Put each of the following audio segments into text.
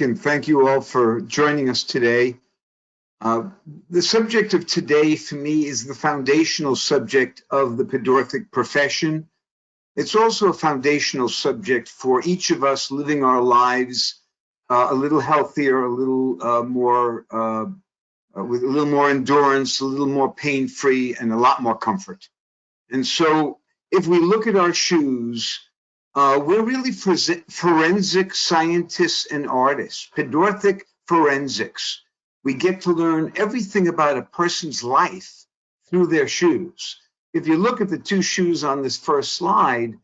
And thank you all for joining us today. The subject of today for me is the foundational subject of the podiatric profession. It's also a foundational subject for each of us living our lives a little healthier, a little more, with a little more endurance, a little more pain-free, and a lot more comfort. And so if we look at our shoes, we're really forensic scientists and artists, podiatric forensics. We get to learn everything about a person's life through their shoes. If you look at the two shoes on this first slide,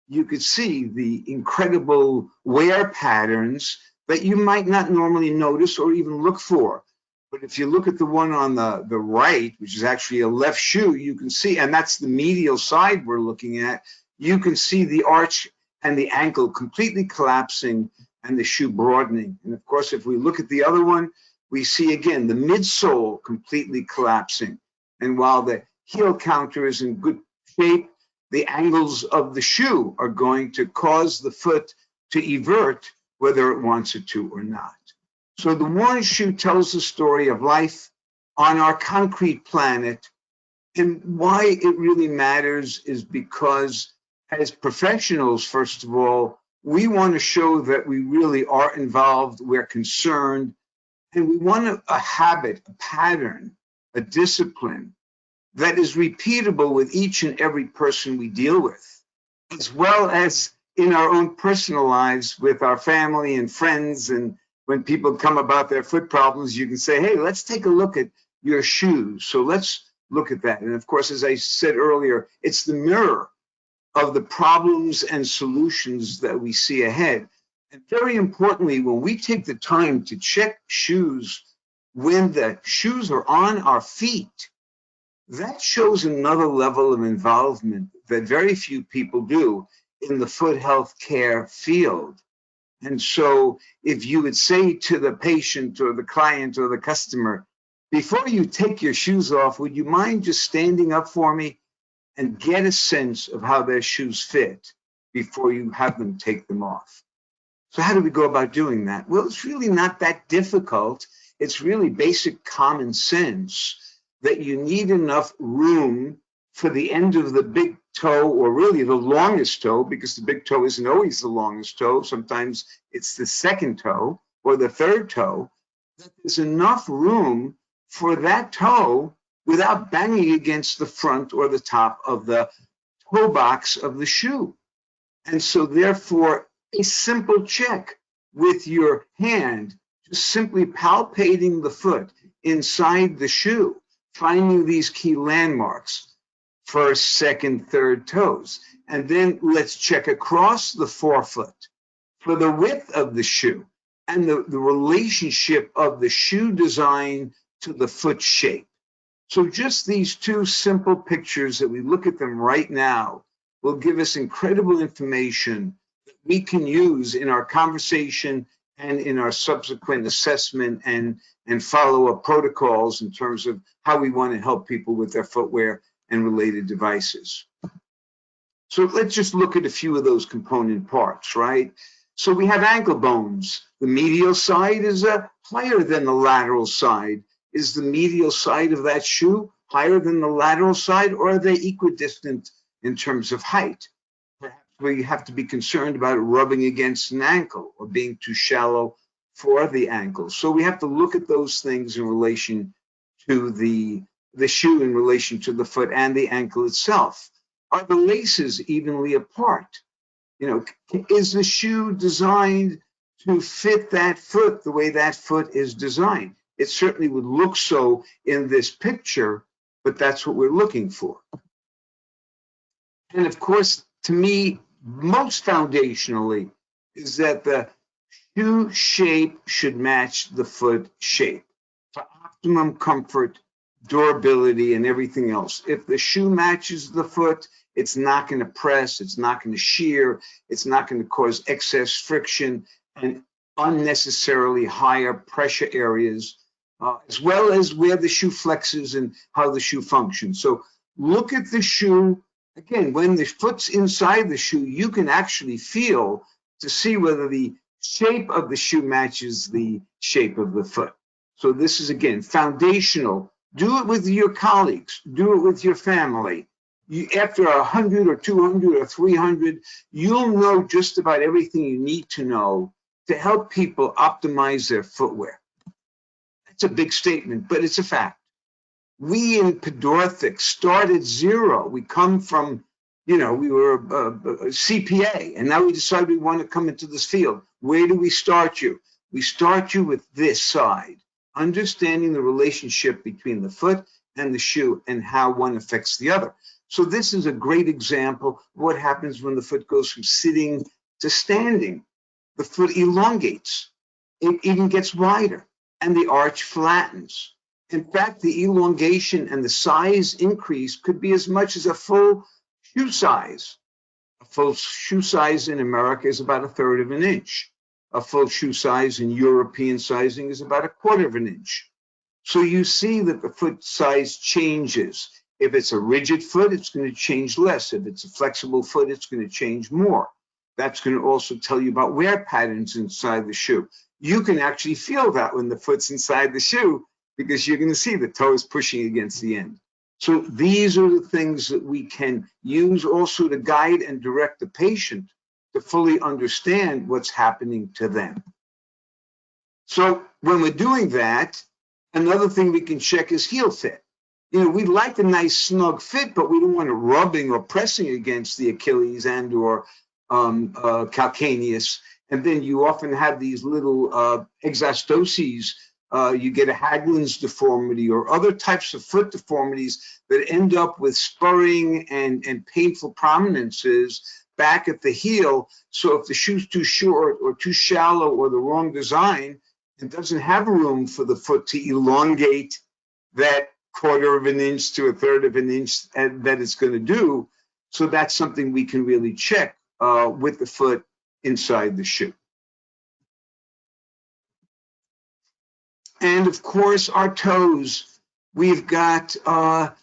you could see the incredible wear patterns that you might not normally notice or even look for. But if you look at the one on the right, which is actually a left shoe, you can see, and that's the medial side we're looking at, you can see the arch and the ankle completely collapsing and the shoe broadening. And of course, if we look at the other one, we see again the midsole completely collapsing. And while the heel counter is in good shape, the angles of the shoe are going to cause the foot to evert whether it wants it to or not. So the worn shoe tells the story of life on our concrete planet. And why it really matters is because as professionals, first of all, we want to show that we really are involved, we're concerned, and we want a habit, a pattern, a discipline that is repeatable with each and every person we deal with, as well as in our own personal lives with our family and friends. And when people come about their foot problems, you can say, hey, let's take a look at your shoes. So let's look at that. And of course, as I said earlier, it's the mirror of the problems and solutions that we see ahead. And very importantly, when we take the time to check shoes when the shoes are on our feet, that shows another level of involvement that very few people do in the foot health care field. And so if you would say to the patient or the client or the customer, before you take your shoes off, would you mind just standing up for me and get a sense of how their shoes fit before you have them take them off? So how do we go about doing that? Well, it's really not that difficult. It's really basic common sense that you need enough room for the end of the big toe, or really the longest toe, because the big toe isn't always the longest toe. Sometimes it's the second toe or the third toe. That there's enough room for that toe without banging against the front or the top of the toe box of the shoe. And so therefore, a simple check with your hand, just simply palpating the foot inside the shoe, finding these key landmarks, first, second, third toes. And then let's check across the forefoot for the width of the shoe and the relationship of the shoe design to the foot shape. So just these two simple pictures that we look at them right now will give us incredible information that we can use in our conversation and in our subsequent assessment and follow-up protocols in terms of how we want to help people with their footwear and related devices. So let's just look at a few of those component parts, right? So we have ankle bones. The medial side is higher than the lateral side. Is the medial side of that shoe higher than the lateral side, or are they equidistant in terms of height? Perhaps we have to be concerned about rubbing against an ankle or being too shallow for the ankle. So we have to look at those things in relation to the shoe, in relation to the foot and the ankle itself. Are the laces evenly apart? You know, is the shoe designed to fit that foot the way that foot is designed? It certainly would look so in this picture, but that's what we're looking for. And of course, to me, most foundationally, is that the shoe shape should match the foot shape for optimum comfort, durability, and everything else. If the shoe matches the foot, it's not going to press, it's not going to shear, it's not going to cause excess friction and unnecessarily higher pressure areas, as well as where the shoe flexes and how the shoe functions. So look at the shoe. Again, when the foot's inside the shoe, you can actually feel to see whether the Shape of the shoe matches the shape of the foot. So this is, again, foundational. Do it with your colleagues. Do it with your family. After 100 or 200 or 300, you'll know just about everything you need to know to help people optimize their footwear. That's a big statement, but it's a fact. We in Podorthics start at zero. We come from, we were a CPA, and now we decide we want to come into this field. Where do we start you? We start you with this side, understanding the relationship between the foot and the shoe and how one affects the other. So this is a great example of what happens when the foot goes from sitting to standing. The foot elongates. It even gets wider, and the arch flattens. In fact, the elongation and the size increase could be as much as a full shoe size. A full shoe size in America is about 1/3 of an inch. A full shoe size in European sizing is about 1/4 of an inch. So you see that the foot size changes. If it's a rigid foot, it's going to change less. If it's a flexible foot, it's going to change more. That's going to also tell you about wear patterns inside the shoe. You can actually feel that when the foot's inside the shoe because you're going to see the toes pushing against the end. So these are the things that we can use also to guide and direct the patient to fully understand what's happening to them. So when we're doing that, another thing we can check is heel fit. We like a nice snug fit, but we don't want it rubbing or pressing against the Achilles and or calcaneus. And then you often have these little exastoses. You get a Haglund's deformity or other types of foot deformities that end up with spurring and painful prominences back at the heel. So if the shoe's too short or too shallow or the wrong design, it doesn't have room for the foot to elongate that 1/4 of an inch to 1/3 of an inch that it's going to do. So that's something we can really check with the foot inside the shoe. And of course, our toes. We've got all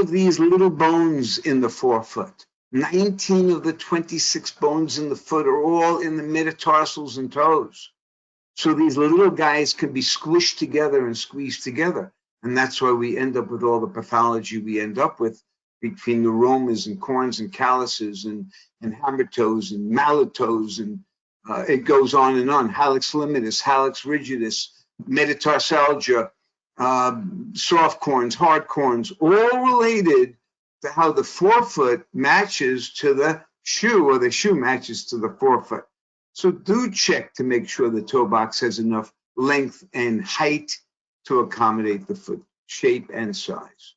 of these little bones in the forefoot. 19 of the 26 bones in the foot are all in the metatarsals and toes. So these little guys can be squished together and squeezed together. And that's why we end up with all the pathology we end up with between neuromas and corns and calluses and hammer toes and mallet toes. And it goes on and on. Hallux limitus, hallux rigidus, metatarsalgia, soft corns, hard corns, all related to how the forefoot matches to the shoe or the shoe matches to the forefoot. So do check to make sure the toe box has enough length and height to accommodate the foot shape and size.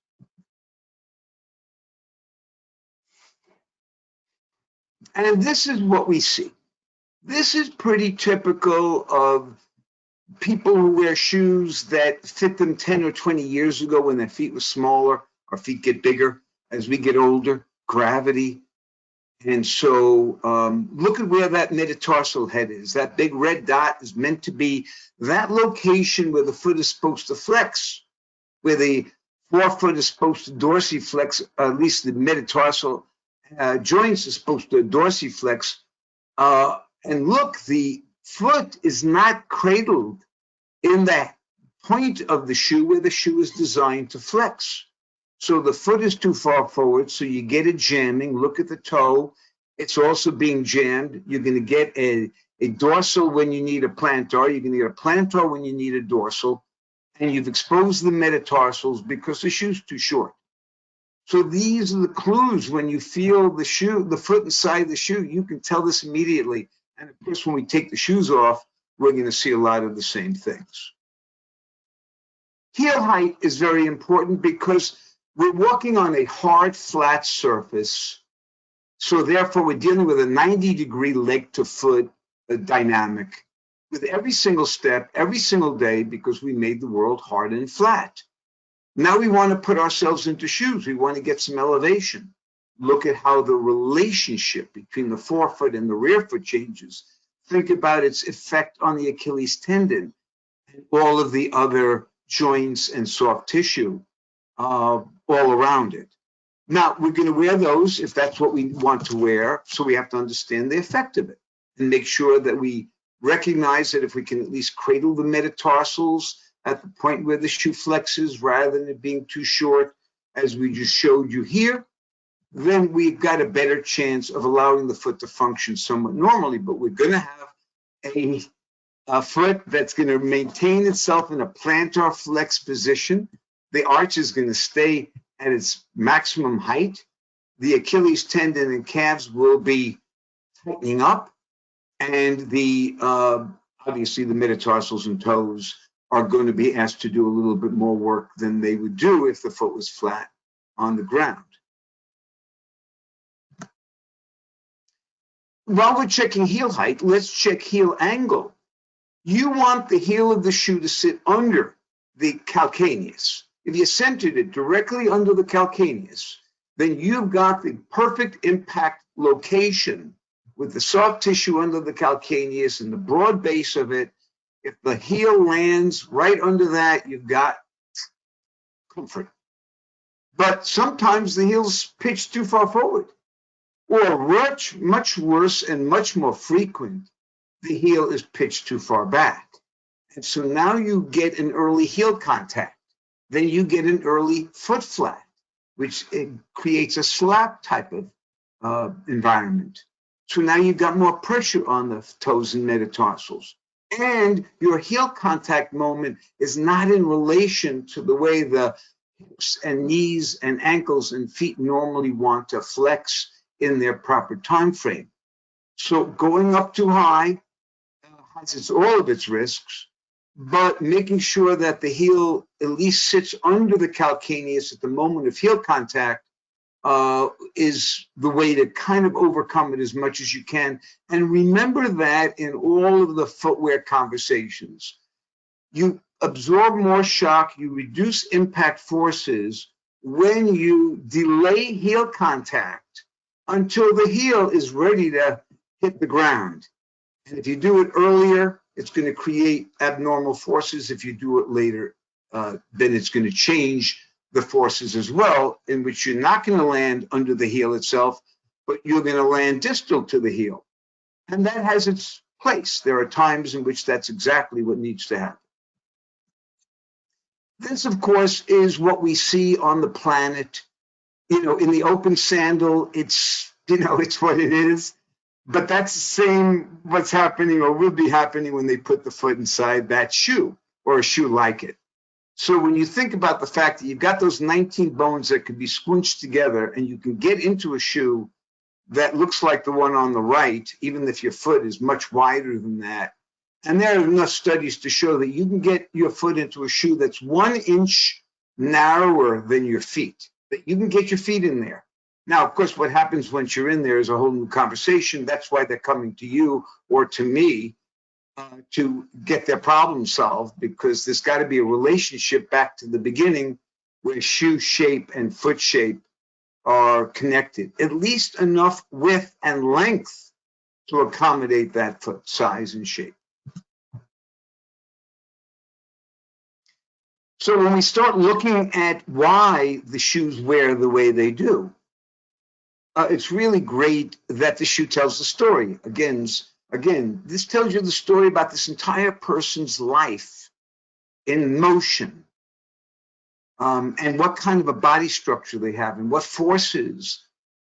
And this is what we see. This is pretty typical of people who wear shoes that fit them 10 or 20 years ago when their feet were smaller. Our feet get bigger as we get older, gravity. And so look at where that metatarsal head is. That big red dot is meant to be that location where the foot is supposed to flex, where the forefoot is supposed to dorsiflex, at least the metatarsal joints are supposed to dorsiflex. And look, the foot is not cradled in the point of the shoe where the shoe is designed to flex. So the foot is too far forward, so you get it jamming. Look at the toe. It's also being jammed. You're going to get a dorsal when you need a plantar. You're going to get a plantar when you need a dorsal. And you've exposed the metatarsals because the shoe's too short. So these are the clues when you feel the shoe, the foot inside the shoe. You can tell this immediately. And of course, when we take the shoes off, we're going to see a lot of the same things. Heel height is very important because we're walking on a hard, flat surface. So therefore, we're dealing with a 90-degree leg to foot dynamic with every single step, every single day, because we made the world hard and flat. Now we want to put ourselves into shoes. We want to get some elevation. Look at how the relationship between the forefoot and the rear foot changes. Think about its effect on the Achilles tendon and all of the other joints and soft tissue all around it. Now, we're going to wear those if that's what we want to wear, so we have to understand the effect of it and make sure that we recognize that if we can at least cradle the metatarsals at the point where the shoe flexes rather than it being too short, as we just showed you here, then we've got a better chance of allowing the foot to function somewhat normally. But we're going to have a foot that's going to maintain itself in a plantar flex position. The arch is going to stay at its maximum height. The Achilles tendon and calves will be tightening up, and the obviously the metatarsals and toes are going to be asked to do a little bit more work than they would do if the foot was flat on the ground. While we're checking heel height, let's check heel angle. You want the heel of the shoe to sit under the calcaneus. If you centered it directly under the calcaneus, then you've got the perfect impact location with the soft tissue under the calcaneus and the broad base of it. If the heel lands right under that, you've got comfort. But sometimes the heel's pitched too far forward, or much worse and much more frequent, the heel is pitched too far back. And so now you get an early heel contact. Then you get an early foot flat, which creates a slap type of environment. So now you've got more pressure on the toes and metatarsals. And your heel contact moment is not in relation to the way the hips and knees and ankles and feet normally want to flex in their proper time frame. So going up too high has all of its risks, but making sure that the heel at least sits under the calcaneus at the moment of heel contact is the way to kind of overcome it as much as you can. And remember that in all of the footwear conversations, you absorb more shock, you reduce impact forces when you delay heel contact until the heel is ready to hit the ground. And if you do it earlier, it's going to create abnormal forces. If you do it later, then it's going to change the forces as well, in which you're not going to land under the heel itself, but you're going to land distal to the heel. And that has its place. There are times in which that's exactly what needs to happen. This, of course, is what we see on the planet. You know, in the open sandal, it's what it is. But that's the same what's happening or will be happening when they put the foot inside that shoe or a shoe like it. So when you think about the fact that you've got those 19 bones that can be squinched together and you can get into a shoe that looks like the one on the right, even if your foot is much wider than that. And there are enough studies to show that you can get your foot into a shoe that's 1 inch narrower than your feet, that you can get your feet in there. Now, of course, what happens once you're in there is a whole new conversation. That's why they're coming to you or to me to get their problem solved, because there's got to be a relationship back to the beginning where shoe shape and foot shape are connected, at least enough width and length to accommodate that foot size and shape. So when we start looking at why the shoes wear the way they do, it's really great that the shoe tells the story. Again, this tells you the story about this entire person's life in motion, and what kind of a body structure they have and what forces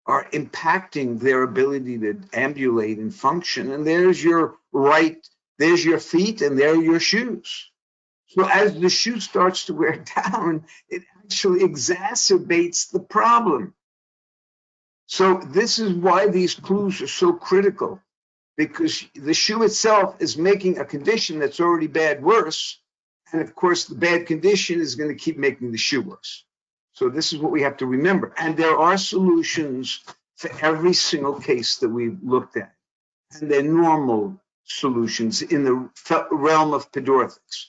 are impacting their ability to ambulate and function. And there's your feet, and there are your shoes. So as the shoe starts to wear down, it actually exacerbates the problem. So this is why these clues are so critical, because the shoe itself is making a condition that's already bad worse. And of course, the bad condition is going to keep making the shoe worse. So this is what we have to remember. And there are solutions for every single case that we've looked at. And they're normal solutions in the realm of podiatrics,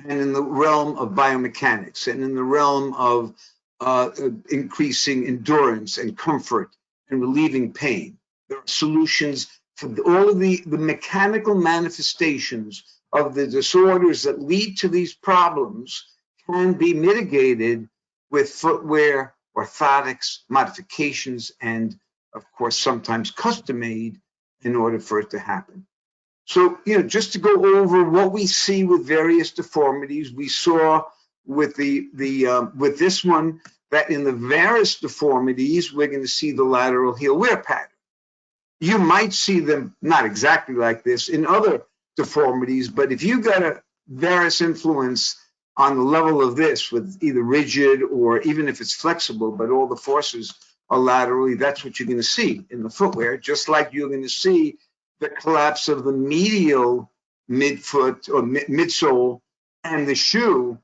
and in the realm of biomechanics, and in the realm of increasing endurance and comfort and relieving pain. There are solutions for all of the mechanical manifestations of the disorders that lead to these problems can be mitigated with footwear, orthotics, modifications, and of course, sometimes custom made in order for it to happen. So, just to go over what we see with various deformities, we saw with with this one that in the varus deformities, we're going to see the lateral heel wear pattern. You might see them not exactly like this in other deformities, but if you got a varus influence on the level of this with either rigid or even if it's flexible, but all the forces are laterally, that's what you're going to see in the footwear, just like you're going to see the collapse of the medial midfoot or midsole and the shoe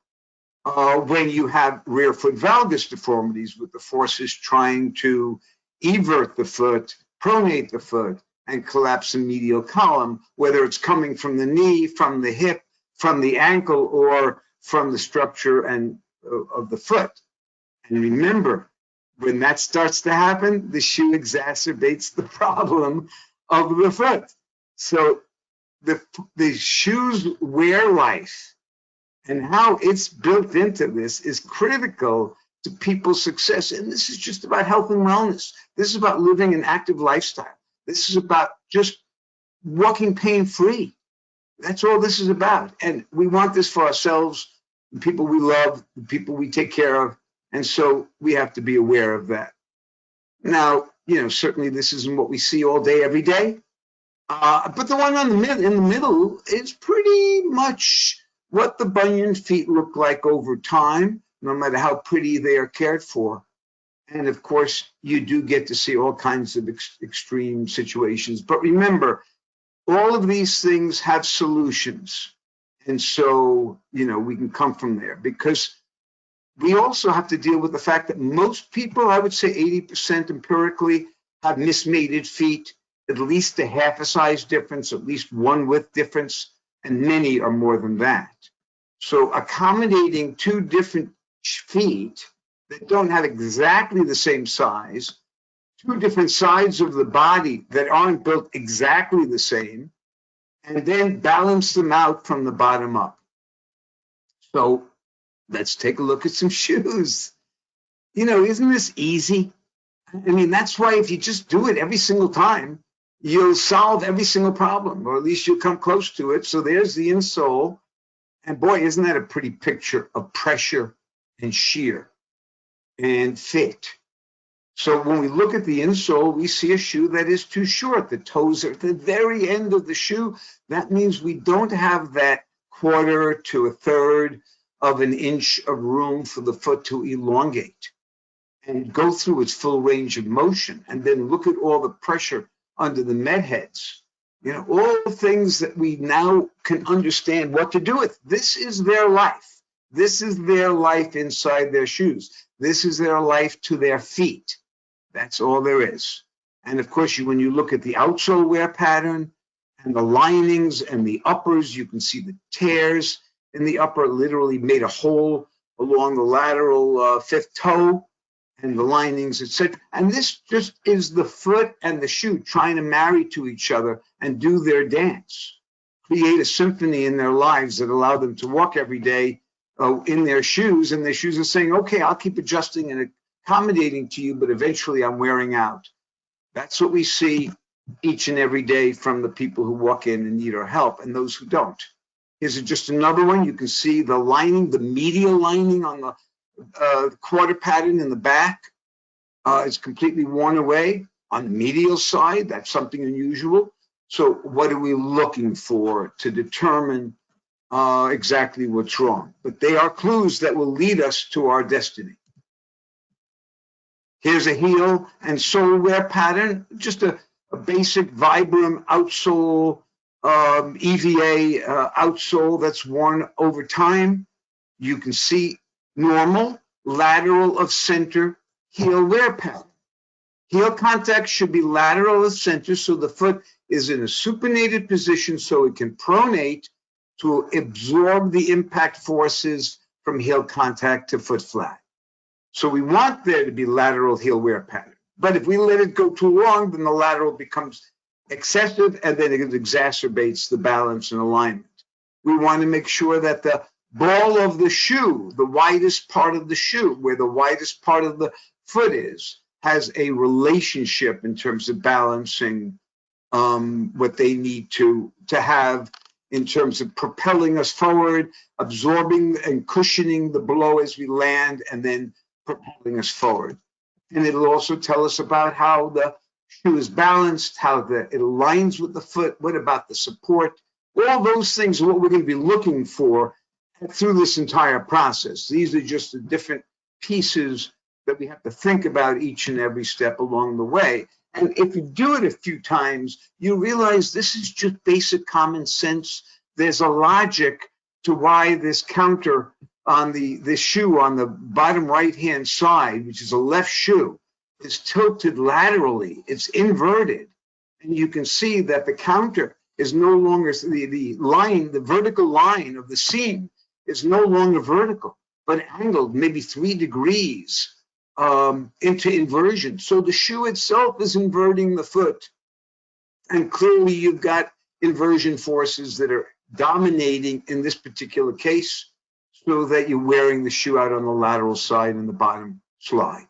when you have rear foot valgus deformities with the forces trying to evert the foot, pronate the foot, and collapse the medial column, whether it's coming from the knee, from the hip, from the ankle, or from the structure and of the foot. And remember, when that starts to happen, the shoe exacerbates the problem of the foot. So the shoe's wear life and how it's built into this is critical to people's success. And this is just about health and wellness. This is about living an active lifestyle. This is about just walking pain-free. That's all this is about. And we want this for ourselves, the people we love, the people we take care of. And so we have to be aware of that. Now, certainly this isn't what we see all day, every day. But the one in the middle is pretty much what the bunion feet look like over time, no matter how pretty they are cared for. And of course, you do get to see all kinds of extreme situations. But remember, all of these things have solutions. And so, we can come from there because we also have to deal with the fact that most people, I would say 80% empirically, have mismated feet, at least a half a size difference, at least one width difference, and many are more than that. So accommodating two different feet that don't have exactly the same size, two different sides of the body that aren't built exactly the same, and then balance them out from the bottom up. So let's take a look at some shoes. Isn't this easy? I mean, that's why if you just do it every single time, you'll solve every single problem, or at least you'll come close to it. So there's the insole. And boy, isn't that a pretty picture of pressure and shear and fit. So when we look at the insole, we see a shoe that is too short. The toes are at the very end of the shoe. That means we don't have that quarter to a third of an inch of room for the foot to elongate and go through its full range of motion. And then look at all the pressure under the med heads. All the things that we now can understand what to do with. This is their life. This is their life inside their shoes. This is their life to their feet. That's all there is. And of course, when you look at the outsole wear pattern and the linings and the uppers, you can see the tears in the upper, literally made a hole along the lateral fifth toe and the linings, etc. And this just is the foot and the shoe trying to marry to each other and do their dance, create a symphony in their lives that allow them to walk every day in their shoes. And their shoes are saying, okay, I'll keep adjusting and accommodating to you, but eventually I'm wearing out. That's what we see each and every day from the people who walk in and need our help and those who don't. Here's just another one. You can see the lining, the medial lining on the quarter pattern in the back is completely worn away. On the medial side, that's something unusual. So what are we looking for to determine exactly what's wrong? But they are clues that will lead us to our destiny. Here's a heel and sole wear pattern, just a basic Vibram outsole, EVA outsole that's worn over time. You can see normal, lateral of center, heel wear pattern. Heel contact should be lateral of center so the foot is in a supinated position so it can pronate to absorb the impact forces from heel contact to foot flat. So we want there to be lateral heel wear pattern. But if we let it go too long, then the lateral becomes excessive and then it exacerbates the balance and alignment. We want to make sure that the ball of the shoe, the widest part of the shoe, where the widest part of the foot is, has a relationship in terms of balancing what they need to have in terms of propelling us forward, absorbing and cushioning the blow as we land, and then propelling us forward. And it'll also tell us about how the shoe is balanced, how it aligns with the foot, what about the support. All those things are what we're going to be looking for through this entire process. These are just the different pieces that we have to think about each and every step along the way. And if you do it a few times, you realize this is just basic common sense. There's a logic to why this counter on this shoe on the bottom right-hand side, which is a left shoe, is tilted laterally. It's inverted. And you can see that the counter is no longer, the vertical line of the seam is no longer vertical, but angled maybe 3 degrees into inversion. So the shoe itself is inverting the foot. And clearly you've got inversion forces that are dominating in this particular case, so that you're wearing the shoe out on the lateral side and the bottom slide.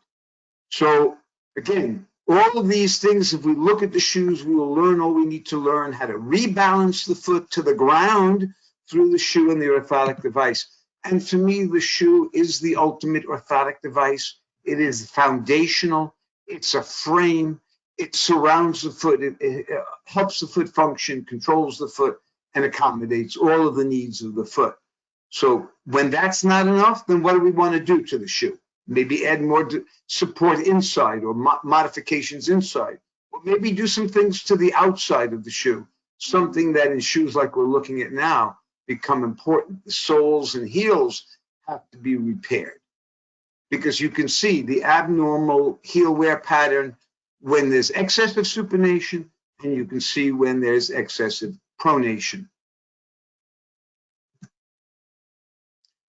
So again, all of these things, if we look at the shoes, we will learn all we need to learn, how to rebalance the foot to the ground through the shoe and the orthotic device. And for me, the shoe is the ultimate orthotic device. It is foundational. It's a frame. It surrounds the foot. It helps the foot function, controls the foot, and accommodates all of the needs of the foot. So when that's not enough, then what do we want to do to the shoe? Maybe add more support inside or modifications inside. Or maybe do some things to the outside of the shoe, something that in shoes like we're looking at now become important. The soles and heels have to be repaired, because you can see the abnormal heel wear pattern when there's excessive supination, and you can see when there's excessive pronation.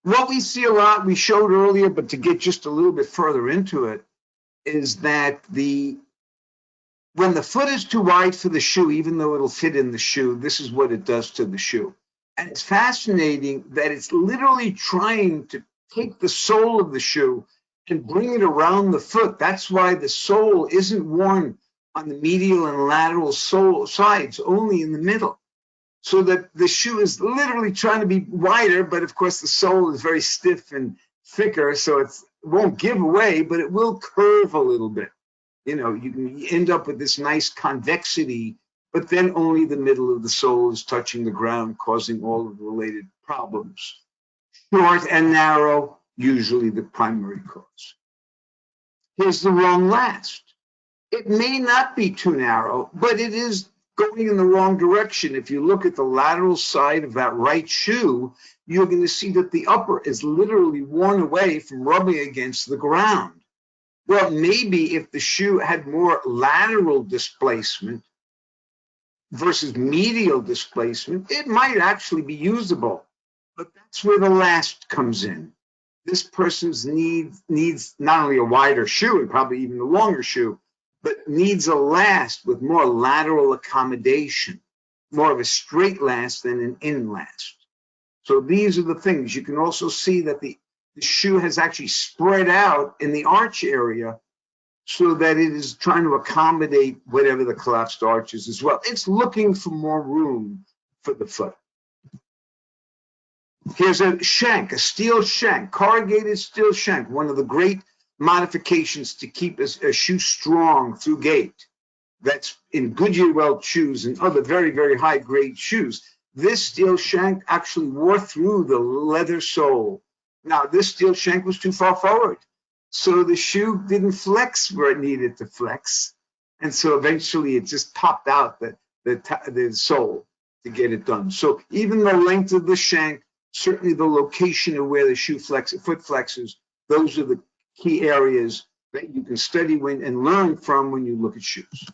What we see a lot, we showed earlier, but to get just a little bit further into it, is that when the foot is too wide for the shoe, even though it'll fit in the shoe, this is what it does to the shoe. And it's fascinating that it's literally trying to take the sole of the shoe and bring it around the foot. That's why the sole isn't worn on the medial and lateral sole sides, only in the middle. So that the shoe is literally trying to be wider, but of course the sole is very stiff and thicker, so it won't give away, but it will curve a little bit. You know, you can end up with this nice convexity, but then only the middle of the sole is touching the ground, causing all of the related problems. Short and narrow, usually the primary cause. Here's the wrong last. It may not be too narrow, but it is going in the wrong direction. If you look at the lateral side of that right shoe, you're going to see that the upper is literally worn away from rubbing against the ground. Well, maybe if the shoe had more lateral displacement versus medial displacement, it might actually be usable. But that's where the last comes in. This person's needs not only a wider shoe and probably even a longer shoe, but needs a last with more lateral accommodation, more of a straight last than an in last. So these are the things. You can also see that the shoe has actually spread out in the arch area so that it is trying to accommodate whatever the collapsed arch is as well. It's looking for more room for the foot. Here's a shank, a steel shank, corrugated steel shank, one of the great modifications to keep a shoe strong through gait. That's in Goodyear welt shoes and other very, very high grade shoes. This steel shank actually wore through the leather sole. Now, this steel shank was too far forward, so the shoe didn't flex where it needed to flex. And so eventually it just popped out the sole to get it done. So even the length of the shank, certainly the location of where the foot flexes, those are the key areas that you can study and learn from when you look at shoes.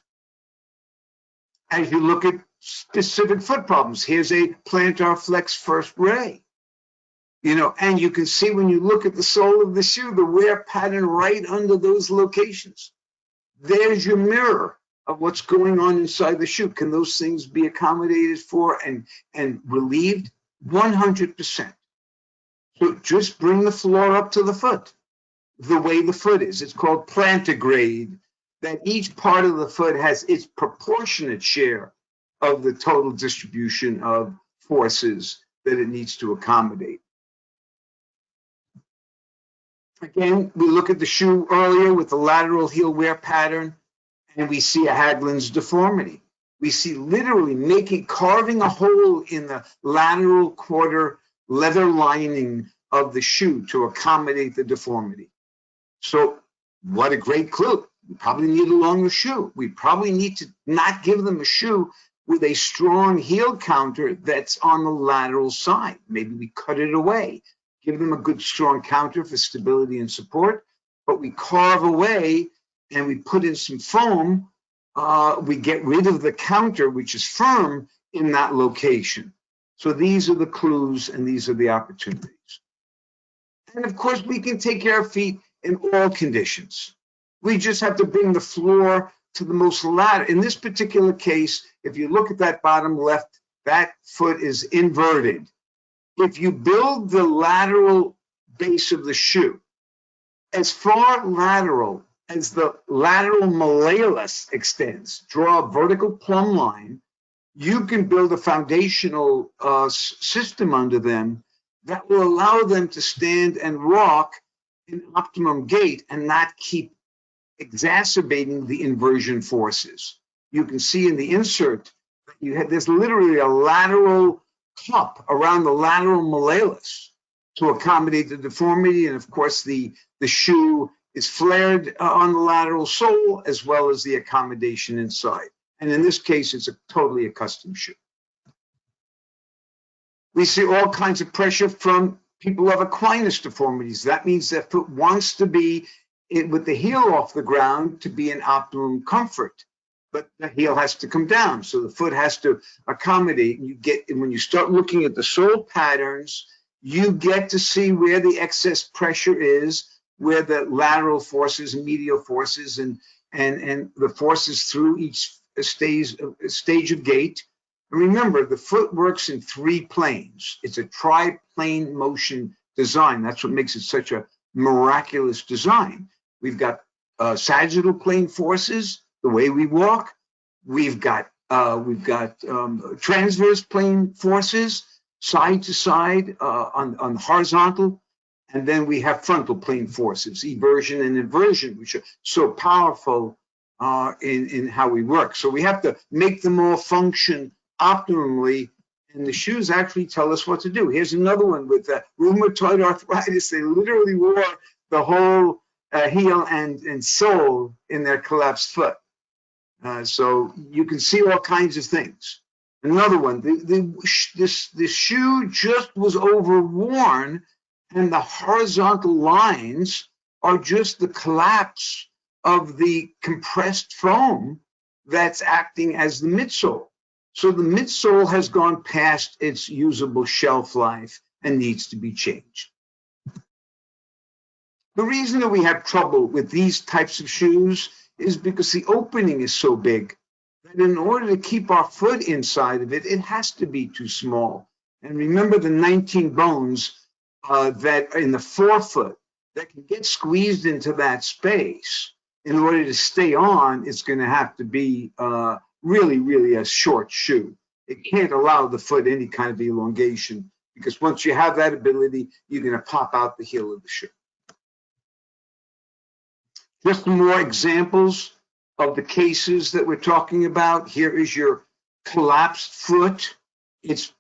As you look at specific foot problems, here's a plantar flex first ray. You know, and you can see when you look at the sole of the shoe, the wear pattern right under those locations. There's your mirror of what's going on inside the shoe. Can those things be accommodated for and relieved? 100%. So just bring the floor up to the foot, the way the foot is. It's called plantigrade. that each part of the foot has its proportionate share of the total distribution of forces that it needs to accommodate. Again, we look at the shoe earlier with the lateral heel wear pattern, and we see a Haglund's deformity. We see literally carving a hole in the lateral quarter leather lining of the shoe to accommodate the deformity. So what a great clue. We probably need a longer shoe. We probably need to not give them a shoe with a strong heel counter that's on the lateral side. Maybe we cut it away, give them a good strong counter for stability and support, but we carve away and we put in some foam. We get rid of the counter, which is firm in that location. So these are the clues and these are the opportunities. And of course, we can take care of feet in all conditions. We just have to bring the floor to the most lateral. In this particular case, if you look at that bottom left, that foot is inverted. If you build the lateral base of the shoe as far lateral as the lateral malleolus extends, draw a vertical plumb line, you can build a foundational system under them that will allow them to stand and walk in optimum gait and not keep exacerbating the inversion forces. You can see in the insert that there's literally a lateral cup around the lateral malleolus to accommodate the deformity, and of course the shoe is flared on the lateral sole as well as the accommodation inside. And in this case, it's a totally a custom shoe. We see all kinds of pressure from people who have Equinus deformities. That means their foot wants to be with the heel off the ground to be in optimum comfort, but the heel has to come down, so the foot has to accommodate. And when you start looking at the sole patterns, you get to see where the excess pressure is, where the lateral forces and medial forces and the forces through each stage of gait. And remember, the foot works in 3 planes. It's a tri-plane motion design. That's what makes it such a miraculous design. We've got sagittal plane forces, the way we walk. We've got transverse plane forces, side to side on horizontal. And then we have frontal plane forces, eversion and inversion, which are so powerful in how we work. So we have to make them all function optimally, and the shoes actually tell us what to do. Here's another one with rheumatoid arthritis. They literally wore the whole heel and sole in their collapsed foot. So you can see all kinds of things. Another one, this shoe just was overworn, and the horizontal lines are just the collapse of the compressed foam that's acting as the midsole. So the midsole has gone past its usable shelf life and needs to be changed. The reason that we have trouble with these types of shoes is because the opening is so big that in order to keep our foot inside of it, it has to be too small. And remember the 19 bones that are in the forefoot that can get squeezed into that space. In order to stay on, it's going to have to be really, really a short shoe. It can't allow the foot any kind of elongation, because once you have that ability, you're going to pop out the heel of the shoe. Just some more examples of the cases that we're talking about. Here is your collapsed foot. It's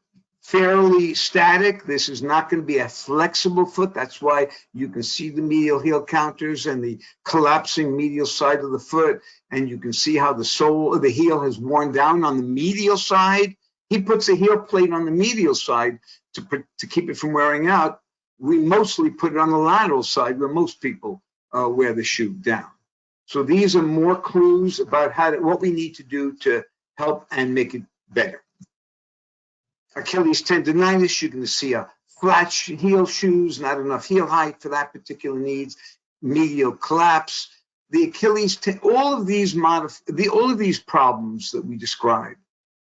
fairly static. This is not going to be a flexible foot. That's why you can see the medial heel counters and the collapsing medial side of the foot. And you can see how the sole of the heel has worn down on the medial side. He puts a heel plate on the medial side to keep it from wearing out. We mostly put it on the lateral side where most people wear the shoe down. So these are more clues about what we need to do to help and make it better. Achilles tendonitis, you're going to see a flat heel shoes, not enough heel height for that particular needs, medial collapse. The Achilles, all of these problems that we described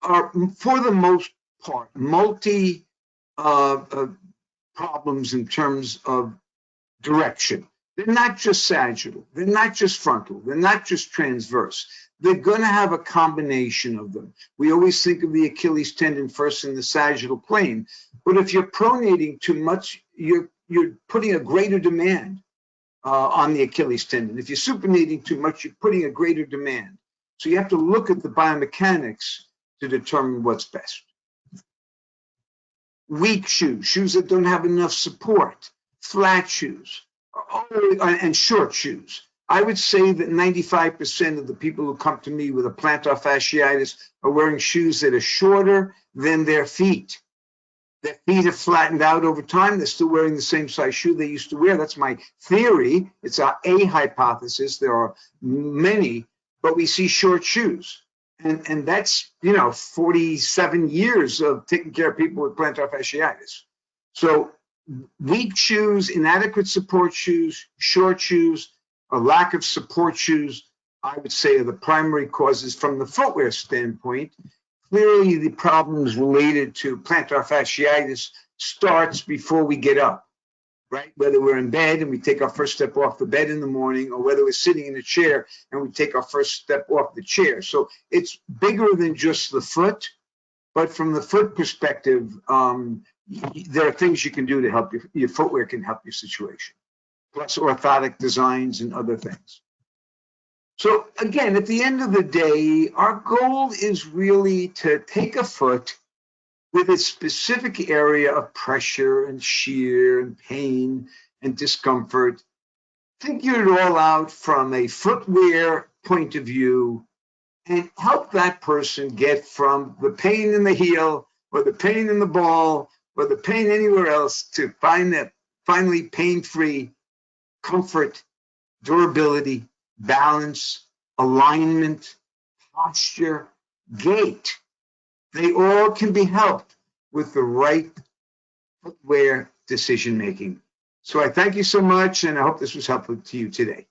are, for the most part, problems in terms of direction. They're not just sagittal. They're not just frontal. They're not just transverse. They're going to have a combination of them. We always think of the Achilles tendon first in the sagittal plane, but if you're pronating too much, you're putting a greater demand on the Achilles tendon. If you're supinating too much, you're putting a greater demand. So you have to look at the biomechanics to determine what's best. Weak shoes, shoes that don't have enough support, flat shoes, and short shoes. I would say that 95% of the people who come to me with a plantarfasciitis are wearing shoes that are shorter than their feet. Their feet have flattened out over time. They're still wearing the same size shoe they used to wear. That's my theory. It's a hypothesis. There are many, but we see short shoes. And that's, 47 years of taking care of people with plantar fasciitis. So weak shoes, inadequate support shoes, short shoes, a lack of support shoes, I would say, are the primary causes from the footwear standpoint. Clearly, the problems related to plantar fasciitis starts before we get up, right? Whether we're in bed and we take our first step off the bed in the morning, or whether we're sitting in a chair and we take our first step off the chair. So it's bigger than just the foot, but from the foot perspective, there are things you can do to help your footwear can help your situation, plus orthotic designs and other things. So again, at the end of the day, our goal is really to take a foot with its specific area of pressure and shear and pain and discomfort, figure it all out from a footwear point of view, and help that person get from the pain in the heel or the pain in the ball or the pain anywhere else to find that finally pain-free comfort, durability, balance, alignment, posture, gait. They all can be helped with the right footwear decision making. So I thank you so much, and I hope this was helpful to you today.